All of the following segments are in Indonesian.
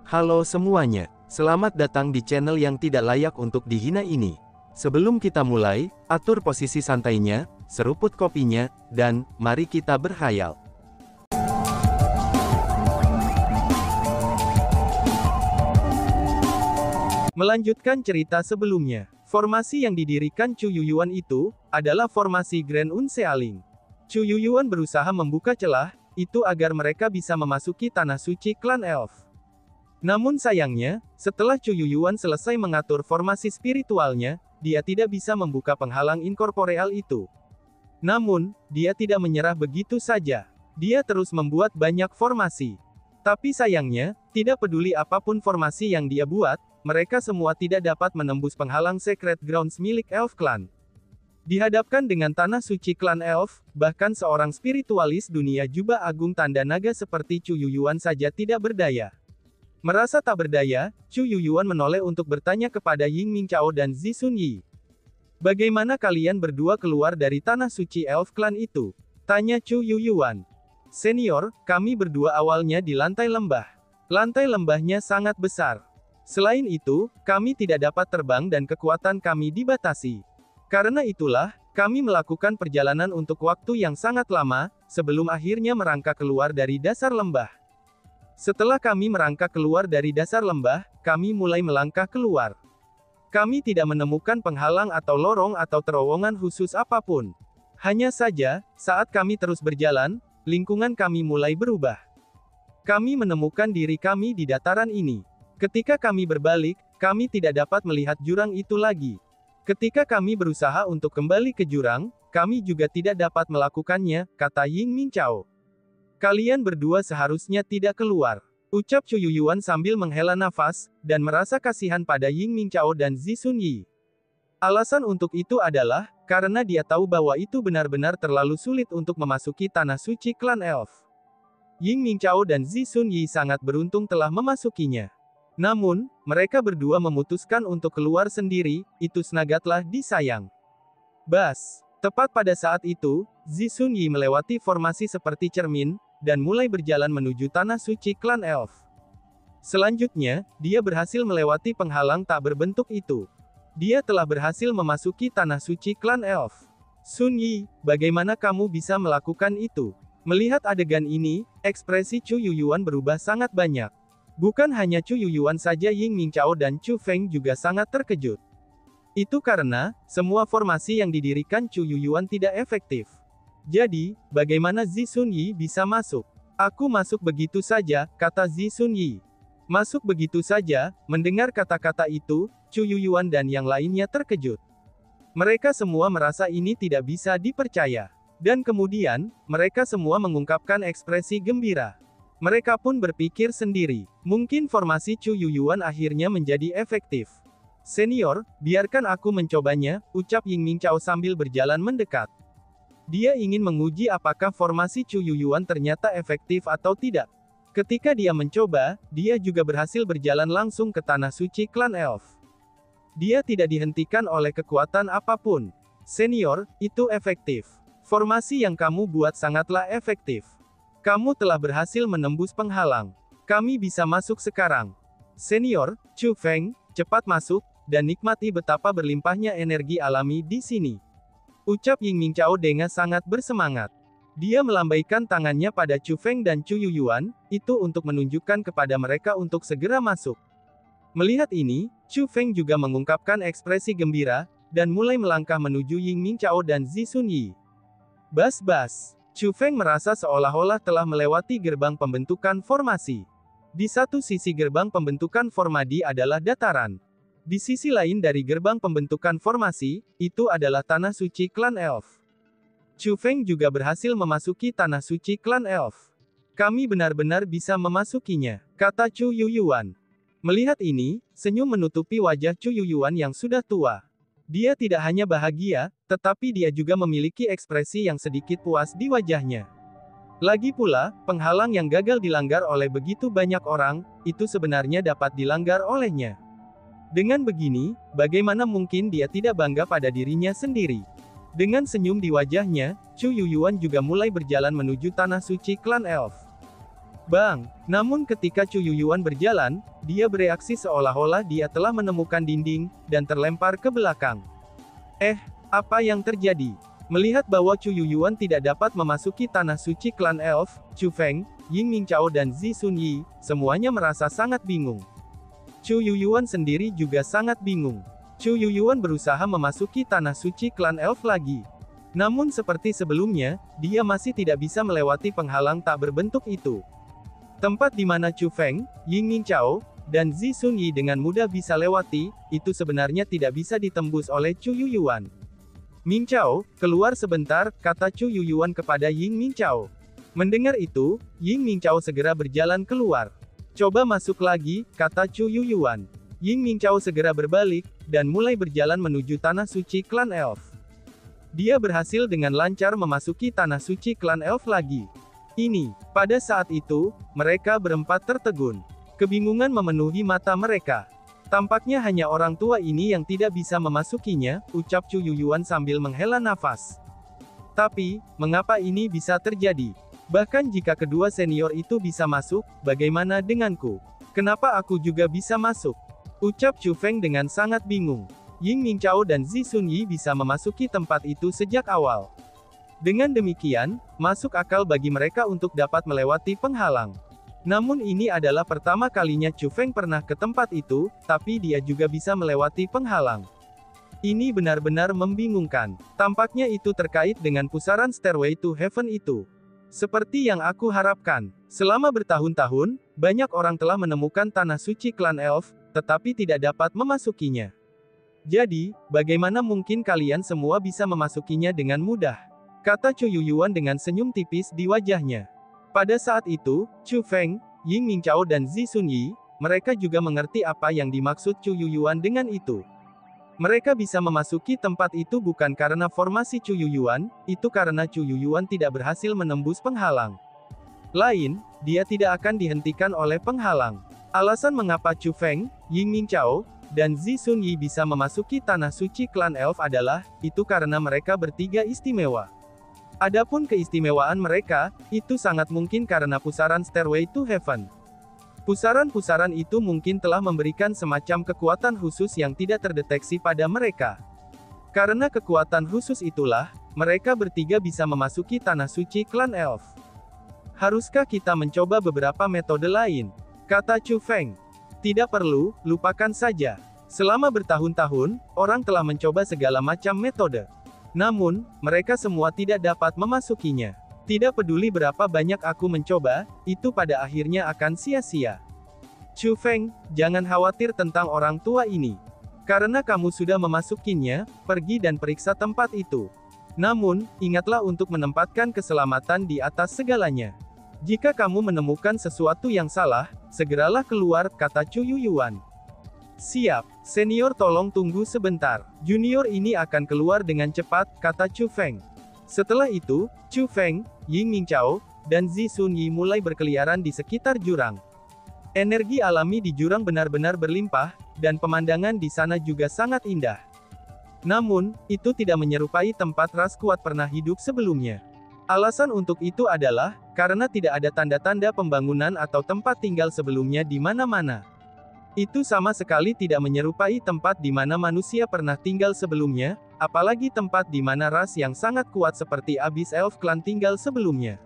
Halo semuanya, selamat datang di channel yang tidak layak untuk dihina ini. Sebelum kita mulai, atur posisi santainya, seruput kopinya, dan mari kita berkhayal. Melanjutkan cerita sebelumnya, formasi yang didirikan Chu Yuyuan itu adalah formasi Grand Unsealing. Chu Yuyuan berusaha membuka celah itu agar mereka bisa memasuki tanah suci klan Elf. Namun sayangnya, setelah Chu Yuyuan selesai mengatur formasi spiritualnya, dia tidak bisa membuka penghalang inkorporeal itu. Namun, dia tidak menyerah begitu saja. Dia terus membuat banyak formasi. Tapi sayangnya, tidak peduli apapun formasi yang dia buat, mereka semua tidak dapat menembus penghalang Sacred Grounds milik Elf Clan. Dihadapkan dengan tanah suci klan Elf, bahkan seorang spiritualis dunia jubah agung tanda naga seperti Chu Yuyuan saja tidak berdaya. Merasa tak berdaya, Chu Yuyuan menoleh untuk bertanya kepada Ying Mingchao dan Zi Sunyi. Bagaimana kalian berdua keluar dari tanah suci Elf Clan itu? Tanya Chu Yuyuan. Senior, kami berdua awalnya di lantai lembah. Lantai lembahnya sangat besar. Selain itu, kami tidak dapat terbang dan kekuatan kami dibatasi. Karena itulah, kami melakukan perjalanan untuk waktu yang sangat lama, sebelum akhirnya merangkak keluar dari dasar lembah. Setelah kami merangkak keluar dari dasar lembah, kami mulai melangkah keluar. Kami tidak menemukan penghalang atau lorong atau terowongan khusus apapun. Hanya saja, saat kami terus berjalan, lingkungan kami mulai berubah. Kami menemukan diri kami di dataran ini. Ketika kami berbalik, kami tidak dapat melihat jurang itu lagi. Ketika kami berusaha untuk kembali ke jurang, kami juga tidak dapat melakukannya, kata Ying Mingchao. Kalian berdua seharusnya tidak keluar, ucap Chu Yuyuan sambil menghela nafas, dan merasa kasihan pada Ying Mingchao dan Zi Sunyi. Alasan untuk itu adalah, karena dia tahu bahwa itu benar-benar terlalu sulit untuk memasuki tanah suci klan Elf. Ying Mingchao dan Zi Sunyi sangat beruntung telah memasukinya. Namun, mereka berdua memutuskan untuk keluar sendiri, itu sangatlah disayang. Bas. Tepat pada saat itu, Zi Sunyi melewati formasi seperti cermin, dan mulai berjalan menuju tanah suci klan Elf. Selanjutnya, dia berhasil melewati penghalang tak berbentuk itu. Dia telah berhasil memasuki tanah suci klan Elf. Sunyi, bagaimana kamu bisa melakukan itu? Melihat adegan ini, ekspresi Chu Yuyuan berubah sangat banyak. Bukan hanya Chu Yuyuan saja, Ying Mingchao dan Chu Feng juga sangat terkejut. Itu karena, semua formasi yang didirikan Chu Yuyuan tidak efektif. Jadi, bagaimana Zi Sunyi bisa masuk? Aku masuk begitu saja, kata Zi Sunyi. Masuk begitu saja, mendengar kata-kata itu, Chu Yuyuan dan yang lainnya terkejut. Mereka semua merasa ini tidak bisa dipercaya. Dan kemudian, mereka semua mengungkapkan ekspresi gembira. Mereka pun berpikir sendiri, mungkin formasi Chu Yuyuan akhirnya menjadi efektif. Senior, biarkan aku mencobanya, ucap Ying Mingchao sambil berjalan mendekat. Dia ingin menguji apakah formasi Chu Yuyuan ternyata efektif atau tidak. Ketika dia mencoba, dia juga berhasil berjalan langsung ke tanah suci klan Elf. Dia tidak dihentikan oleh kekuatan apapun. Senior, itu efektif. Formasi yang kamu buat sangatlah efektif. Kamu telah berhasil menembus penghalang. Kami bisa masuk sekarang. Senior, Chu Feng, cepat masuk, dan nikmati betapa berlimpahnya energi alami di sini. Ucap Ying Mingchao dengan sangat bersemangat. Dia melambaikan tangannya pada Chu Feng dan Chu Yuyuan, itu untuk menunjukkan kepada mereka untuk segera masuk. Melihat ini, Chu Feng juga mengungkapkan ekspresi gembira, dan mulai melangkah menuju Ying Mingchao dan Zi Sunyi. Bas-bas. Chu Feng merasa seolah-olah telah melewati gerbang pembentukan formasi. Di satu sisi gerbang pembentukan formasi adalah dataran. Di sisi lain dari gerbang pembentukan formasi, itu adalah tanah suci klan Elf. Chu Feng juga berhasil memasuki tanah suci klan Elf. Kami benar-benar bisa memasukinya, kata Chu Yuyuan. Melihat ini, senyum menutupi wajah Chu Yuyuan yang sudah tua. Dia tidak hanya bahagia, tetapi dia juga memiliki ekspresi yang sedikit puas di wajahnya. Lagi pula, penghalang yang gagal dilanggar oleh begitu banyak orang, itu sebenarnya dapat dilanggar olehnya. Dengan begini, bagaimana mungkin dia tidak bangga pada dirinya sendiri? Dengan senyum di wajahnya, Chu Yuyuan juga mulai berjalan menuju tanah suci klan Elf. Bang! Namun ketika Chu Yuyuan berjalan, dia bereaksi seolah-olah dia telah menemukan dinding, dan terlempar ke belakang. Apa yang terjadi? Melihat bahwa Chu Yuyuan tidak dapat memasuki tanah suci klan elf, Chu Feng, Ying Mingchao dan Zi Sunyi, semuanya merasa sangat bingung. Chu Yuyuan sendiri juga sangat bingung. Chu Yuyuan berusaha memasuki tanah suci klan elf lagi. Namun seperti sebelumnya, dia masih tidak bisa melewati penghalang tak berbentuk itu. Tempat di mana Chu Feng, Ying Mingchao, dan Zi Sunyi dengan mudah bisa lewati, itu sebenarnya tidak bisa ditembus oleh Chu Yuyuan. Mingchao, keluar sebentar, kata Chu Yuyuan kepada Ying Mingchao. Mendengar itu, Ying Mingchao segera berjalan keluar. Coba masuk lagi, kata Chu Yuyuan. Ying Mingchao segera berbalik, dan mulai berjalan menuju tanah suci klan elf. Dia berhasil dengan lancar memasuki tanah suci klan elf lagi. Pada saat itu, mereka berempat tertegun. Kebingungan memenuhi mata mereka. Tampaknya hanya orang tua ini yang tidak bisa memasukinya, ucap Chu Yuyuan sambil menghela nafas. Tapi, mengapa ini bisa terjadi? Bahkan jika kedua senior itu bisa masuk, bagaimana denganku? Kenapa aku juga bisa masuk? Ucap Chu Feng dengan sangat bingung. Ying Mingchao dan Zi Sunyi bisa memasuki tempat itu sejak awal. Dengan demikian, masuk akal bagi mereka untuk dapat melewati penghalang. Namun ini adalah pertama kalinya Chu Feng pernah ke tempat itu, tapi dia juga bisa melewati penghalang. Ini benar-benar membingungkan. Tampaknya itu terkait dengan pusaran Stairway to Heaven itu. Seperti yang aku harapkan. Selama bertahun-tahun, banyak orang telah menemukan tanah suci klan elf, tetapi tidak dapat memasukinya. Jadi, bagaimana mungkin kalian semua bisa memasukinya dengan mudah? Kata Chu Yuyuan dengan senyum tipis di wajahnya. Pada saat itu, Chu Feng, Ying Mingchao dan Zi Sunyi, mereka juga mengerti apa yang dimaksud Chu Yuyuan dengan itu. Mereka bisa memasuki tempat itu bukan karena formasi Chu Yuyuan, itu karena Chu Yuyuan tidak berhasil menembus penghalang. Dia tidak akan dihentikan oleh penghalang. Alasan mengapa Chu Feng, Ying Mingchao, dan Zi Sunyi bisa memasuki tanah suci klan elf adalah, itu karena mereka bertiga istimewa. Adapun keistimewaan mereka, itu sangat mungkin karena pusaran Stairway to Heaven. Pusaran-pusaran itu mungkin telah memberikan semacam kekuatan khusus yang tidak terdeteksi pada mereka. Karena kekuatan khusus itulah, mereka bertiga bisa memasuki tanah suci klan elf. Haruskah kita mencoba beberapa metode lain? Kata Chu Feng. Tidak perlu, lupakan saja. Selama bertahun-tahun, orang telah mencoba segala macam metode. Namun, mereka semua tidak dapat memasukinya. Tidak peduli berapa banyak aku mencoba, itu pada akhirnya akan sia-sia. Chu Feng, jangan khawatir tentang orang tua ini. Karena kamu sudah memasukinya, pergi dan periksa tempat itu. Namun, ingatlah untuk menempatkan keselamatan di atas segalanya. Jika kamu menemukan sesuatu yang salah, segeralah keluar, kata Chu Yuyuan. Siap, senior tolong tunggu sebentar. Junior ini akan keluar dengan cepat, kata Chu Feng. Setelah itu, Chu Feng, Ying Mingchao, dan Zi Sunyi mulai berkeliaran di sekitar jurang. Energi alami di jurang benar-benar berlimpah, dan pemandangan di sana juga sangat indah. Namun, itu tidak menyerupai tempat ras kuat pernah hidup sebelumnya. Alasan untuk itu adalah, karena tidak ada tanda-tanda pembangunan atau tempat tinggal sebelumnya di mana-mana. Itu sama sekali tidak menyerupai tempat di mana manusia pernah tinggal sebelumnya, apalagi tempat di mana ras yang sangat kuat seperti Abyss Elf Clan tinggal sebelumnya.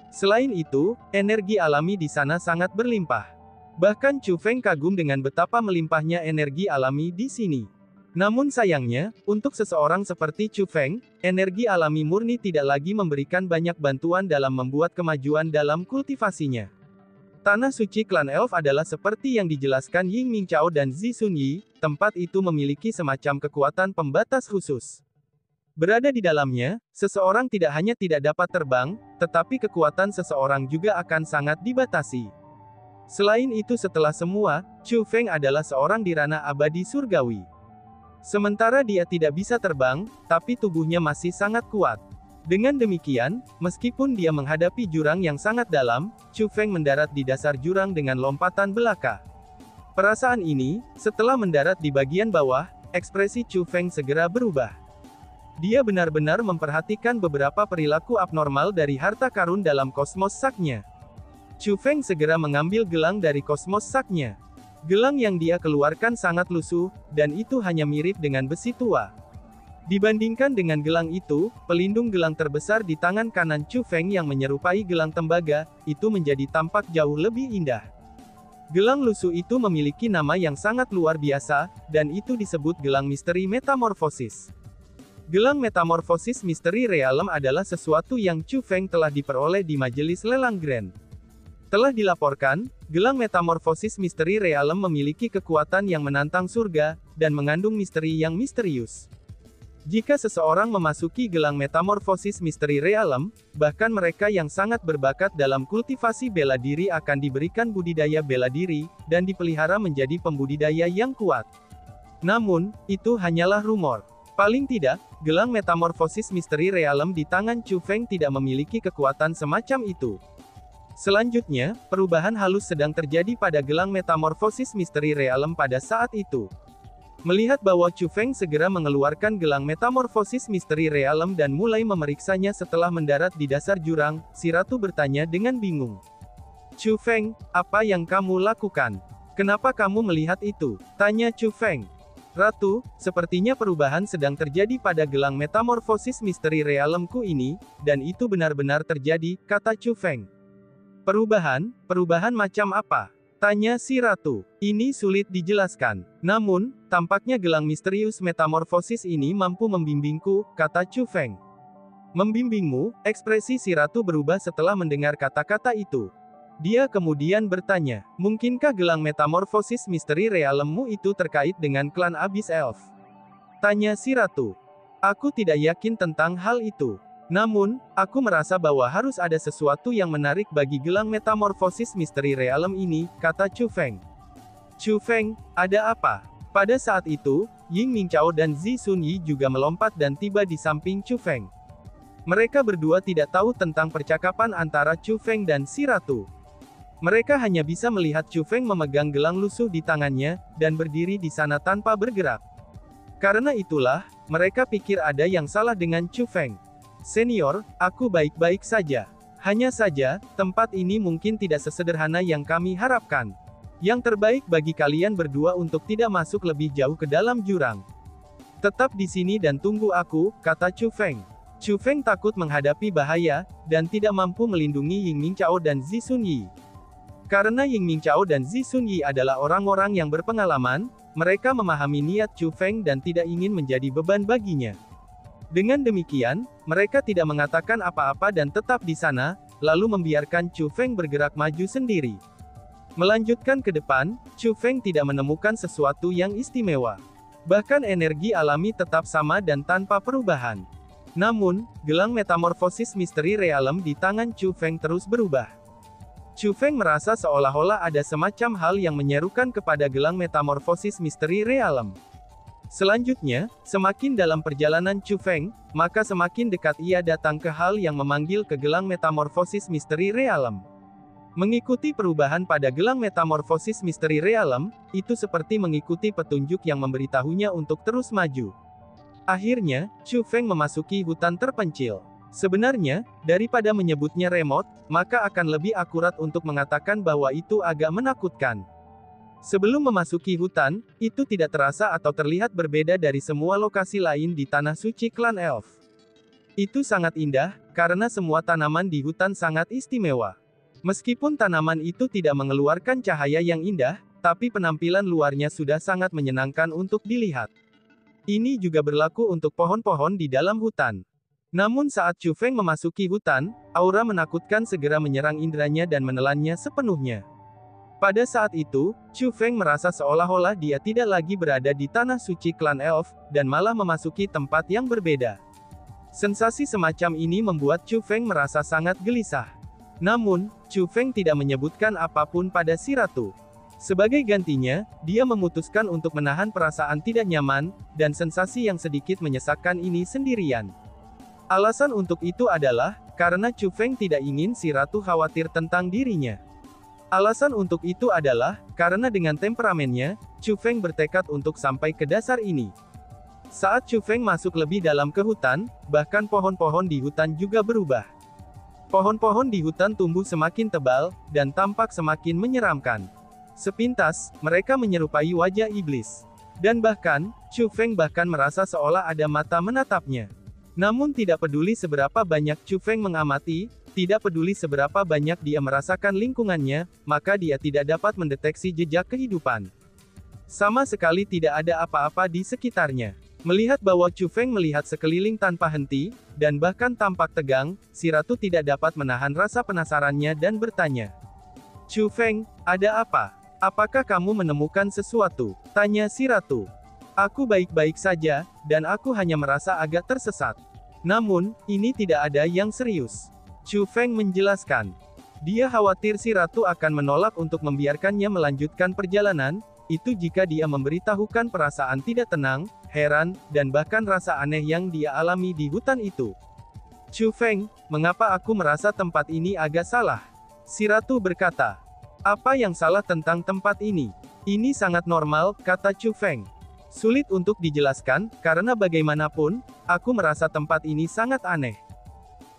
Selain itu, energi alami di sana sangat berlimpah. Bahkan Chu Feng kagum dengan betapa melimpahnya energi alami di sini. Namun sayangnya, untuk seseorang seperti Chu Feng, energi alami murni tidak lagi memberikan banyak bantuan dalam membuat kemajuan dalam kultivasinya. Tanah suci klan elf adalah seperti yang dijelaskan Ying Mingchao dan Zi Sunyi, tempat itu memiliki semacam kekuatan pembatas khusus. Berada di dalamnya, seseorang tidak hanya tidak dapat terbang, tetapi kekuatan seseorang juga akan sangat dibatasi. Selain itu setelah semua, Chu Feng adalah seorang dirana abadi surgawi. Sementara dia tidak bisa terbang, tapi tubuhnya masih sangat kuat. Dengan demikian, meskipun dia menghadapi jurang yang sangat dalam, Chu Feng mendarat di dasar jurang dengan lompatan belaka. Perasaan ini, setelah mendarat di bagian bawah, ekspresi Chu Feng segera berubah. Dia benar-benar memperhatikan beberapa perilaku abnormal dari harta karun dalam kosmos saknya. Chu Feng segera mengambil gelang dari kosmos saknya. Gelang yang dia keluarkan sangat lusuh, dan itu hanya mirip dengan besi tua. Dibandingkan dengan gelang itu, pelindung gelang terbesar di tangan kanan Chu Feng yang menyerupai gelang tembaga, itu menjadi tampak jauh lebih indah. Gelang lusuh itu memiliki nama yang sangat luar biasa, dan itu disebut gelang misteri metamorfosis. Gelang metamorfosis misteri realem adalah sesuatu yang Chu Feng telah diperoleh di majelis lelang Grand. Telah dilaporkan, gelang metamorfosis misteri realem memiliki kekuatan yang menantang surga, dan mengandung misteri yang misterius. Jika seseorang memasuki gelang metamorfosis misteri realem, bahkan mereka yang sangat berbakat dalam kultivasi bela diri akan diberikan budidaya bela diri, dan dipelihara menjadi pembudidaya yang kuat. Namun, itu hanyalah rumor. Paling tidak, gelang metamorfosis misteri realem di tangan Chu Feng tidak memiliki kekuatan semacam itu. Selanjutnya, perubahan halus sedang terjadi pada gelang metamorfosis misteri realem pada saat itu. Melihat bahwa Chu Feng segera mengeluarkan gelang metamorfosis misteri realem dan mulai memeriksanya setelah mendarat di dasar jurang, si ratu bertanya dengan bingung. Chu Feng, apa yang kamu lakukan? Kenapa kamu melihat itu? Tanya Chu Feng. Ratu, sepertinya perubahan sedang terjadi pada gelang metamorfosis misteri realemku ini, dan itu benar-benar terjadi, kata Chu Feng. Perubahan macam apa? Tanya si ratu. Ini sulit dijelaskan. Namun, tampaknya gelang misterius metamorfosis ini mampu membimbingku, kata Chu Feng. Membimbingmu? Ekspresi si ratu berubah setelah mendengar kata-kata itu. Dia kemudian bertanya, mungkinkah gelang metamorfosis misteri realemmu itu terkait dengan klan Abyss Elf? Tanya si ratu. Aku tidak yakin tentang hal itu. Namun, aku merasa bahwa harus ada sesuatu yang menarik bagi gelang metamorfosis misteri realem ini, kata Chu Feng. Chu Feng, ada apa? Pada saat itu, Ying Mingchao dan Zi Sunyi juga melompat dan tiba di samping Chu Feng. Mereka berdua tidak tahu tentang percakapan antara Chu Feng dan si ratu. Mereka hanya bisa melihat Chu Feng memegang gelang lusuh di tangannya, dan berdiri di sana tanpa bergerak. Karena itulah, mereka pikir ada yang salah dengan Chu Feng. Senior, aku baik-baik saja. Hanya saja, tempat ini mungkin tidak sesederhana yang kami harapkan. Yang terbaik bagi kalian berdua untuk tidak masuk lebih jauh ke dalam jurang. Tetap di sini dan tunggu aku, kata Chu Feng. Chu Feng takut menghadapi bahaya, dan tidak mampu melindungi Ying Mingchao dan Zi Sunyi. Karena Ying Mingchao dan Zi Sunyi adalah orang-orang yang berpengalaman, mereka memahami niat Chu Feng dan tidak ingin menjadi beban baginya. Dengan demikian, mereka tidak mengatakan apa-apa dan tetap di sana, lalu membiarkan Chu Feng bergerak maju sendiri. Melanjutkan ke depan, Chu Feng tidak menemukan sesuatu yang istimewa. Bahkan energi alami tetap sama dan tanpa perubahan. Namun, gelang metamorfosis misteri realem di tangan Chu Feng terus berubah. Chu Feng merasa seolah-olah ada semacam hal yang menyerukan kepada gelang metamorfosis misteri realem. Selanjutnya, semakin dalam perjalanan Chu Feng, maka semakin dekat ia datang ke hal yang memanggil ke gelang metamorfosis misteri realem. Mengikuti perubahan pada gelang metamorfosis misteri realem, itu seperti mengikuti petunjuk yang memberitahunya untuk terus maju. Akhirnya, Chu Feng memasuki hutan terpencil. Sebenarnya, daripada menyebutnya remote, maka akan lebih akurat untuk mengatakan bahwa itu agak menakutkan. Sebelum memasuki hutan, itu tidak terasa atau terlihat berbeda dari semua lokasi lain di tanah suci klan Elf. Itu sangat indah, karena semua tanaman di hutan sangat istimewa. Meskipun tanaman itu tidak mengeluarkan cahaya yang indah, tapi penampilan luarnya sudah sangat menyenangkan untuk dilihat. Ini juga berlaku untuk pohon-pohon di dalam hutan. Namun saat Chu Feng memasuki hutan, aura menakutkan segera menyerang indranya dan menelannya sepenuhnya. Pada saat itu, Chu Feng merasa seolah-olah dia tidak lagi berada di tanah suci klan Elf, dan malah memasuki tempat yang berbeda. Sensasi semacam ini membuat Chu Feng merasa sangat gelisah. Namun, Chu Feng tidak menyebutkan apapun pada si ratu. Sebagai gantinya, dia memutuskan untuk menahan perasaan tidak nyaman, dan sensasi yang sedikit menyesakkan ini sendirian. Alasan untuk itu adalah, karena Chu Feng tidak ingin si ratu khawatir tentang dirinya. Alasan untuk itu adalah, karena dengan temperamennya, Chu Feng bertekad untuk sampai ke dasar ini. Saat Chu Feng masuk lebih dalam ke hutan, bahkan pohon-pohon di hutan juga berubah. Pohon-pohon di hutan tumbuh semakin tebal, dan tampak semakin menyeramkan. Sepintas, mereka menyerupai wajah iblis. Dan bahkan, Chu Feng bahkan merasa seolah ada mata menatapnya. Namun tidak peduli seberapa banyak Chu Feng mengamati, tidak peduli seberapa banyak dia merasakan lingkungannya, maka dia tidak dapat mendeteksi jejak kehidupan. Sama sekali tidak ada apa-apa di sekitarnya. Melihat bahwa Chu Feng melihat sekeliling tanpa henti, dan bahkan tampak tegang, si ratu tidak dapat menahan rasa penasarannya dan bertanya. Chu Feng, ada apa? Apakah kamu menemukan sesuatu? Tanya si ratu. Aku baik-baik saja, dan aku hanya merasa agak tersesat. Namun, ini tidak ada yang serius. Chu Feng menjelaskan. Dia khawatir si ratu akan menolak untuk membiarkannya melanjutkan perjalanan, itu jika dia memberitahukan perasaan tidak tenang, heran, dan bahkan rasa aneh yang dia alami di hutan itu. Chu Feng, mengapa aku merasa tempat ini agak salah? Si ratu berkata. Apa yang salah tentang tempat ini? Ini sangat normal, kata Chu Feng. Sulit untuk dijelaskan, karena bagaimanapun, aku merasa tempat ini sangat aneh.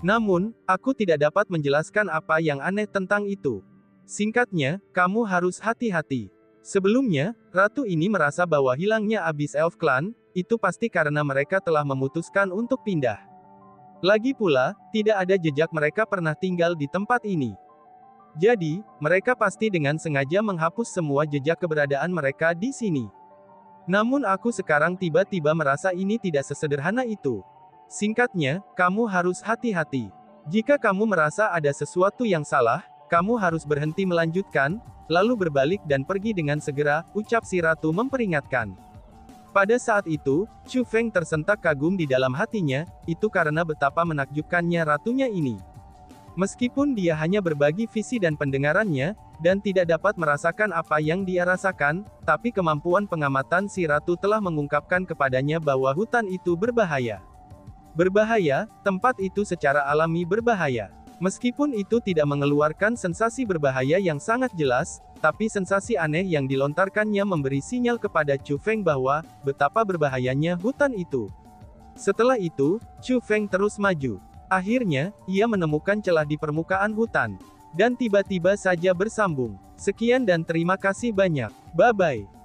Namun, aku tidak dapat menjelaskan apa yang aneh tentang itu. Singkatnya, kamu harus hati-hati. Sebelumnya, ratu ini merasa bahwa hilangnya Abyss Elf Clan, itu pasti karena mereka telah memutuskan untuk pindah. Lagi pula, tidak ada jejak mereka pernah tinggal di tempat ini. Jadi, mereka pasti dengan sengaja menghapus semua jejak keberadaan mereka di sini. Namun aku sekarang tiba-tiba merasa ini tidak sesederhana itu. Singkatnya, kamu harus hati-hati. Jika kamu merasa ada sesuatu yang salah, kamu harus berhenti melanjutkan, lalu berbalik dan pergi dengan segera, ucap si ratu memperingatkan. Pada saat itu, Chu Feng tersentak kagum di dalam hatinya, itu karena betapa menakjubkannya ratunya ini. Meskipun dia hanya berbagi visi dan pendengarannya, dan tidak dapat merasakan apa yang dia rasakan, tapi kemampuan pengamatan si ratu telah mengungkapkan kepadanya bahwa hutan itu berbahaya. Berbahaya, tempat itu secara alami berbahaya. Meskipun itu tidak mengeluarkan sensasi berbahaya yang sangat jelas, tapi sensasi aneh yang dilontarkannya memberi sinyal kepada Chu Feng bahwa, betapa berbahayanya hutan itu. Setelah itu, Chu Feng terus maju. Akhirnya, ia menemukan celah di permukaan hutan. Dan tiba-tiba saja bersambung. Sekian dan terima kasih banyak. Bye-bye.